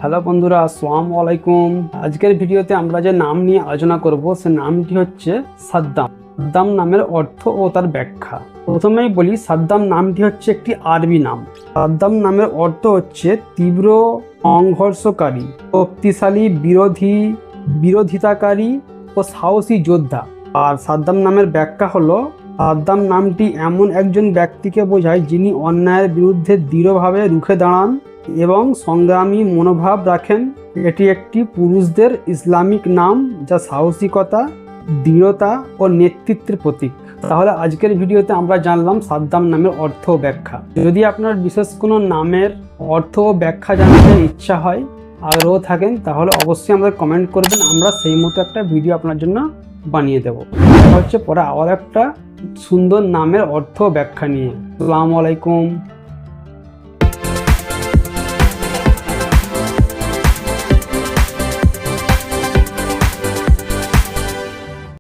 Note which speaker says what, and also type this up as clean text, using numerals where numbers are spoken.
Speaker 1: Hello বন্ধুরা, আসসালামু আলাইকুম। আজকের ভিডিওতে আমরা যে নাম নিয়ে আলোচনা করব সে নামটি হচ্ছে সাদ্দাম। সাদ্দাম নামের অর্থ ও তার ব্যাখ্যা। প্রথমেই বলি, সাদ্দাম নামটি হচ্ছে একটি আরবি নাম। সাদ্দাম নামের অর্থ হচ্ছে তীব্র, সংঘর্ষকারী, শক্তিশালী, বিরোধিতাকারী ও সাহসী যোদ্ধা। আর সাদ্দাম নামের ব্যাখ্যা হলো, সাদ্দাম নামটি এমন একজন ব্যক্তিকে বোঝায় যিনি অন্যায়ের বিরুদ্ধে দৃঢ়ভাবে রুখে দাঁড়ান এবং সংগ্রামী মনোভাব রাখেন। এটি একটি পুরুষদের ইসলামিক নাম যা সাহসিকতা, দৃঢ়তা ও নেতৃত্বের প্রতীক। তাহলে আজকের ভিডিওতে আমরা জানলাম সাদ্দাম নামের অর্থ ও ব্যাখ্যা। যদি আপনার বিশেষ কোনো নামের অর্থ ও ব্যাখ্যা জানতে ইচ্ছা হয়, আগ্রহ থাকেন, তাহলে অবশ্যই আমাদের কমেন্ট করবেন। আমরা সেই মতো একটা ভিডিও আপনার জন্য বানিয়ে দেবো। হচ্ছে পরে আবার একটা সুন্দর নামের অর্থ ব্যাখ্যা নিয়ে। আসসালামু আলাইকুম।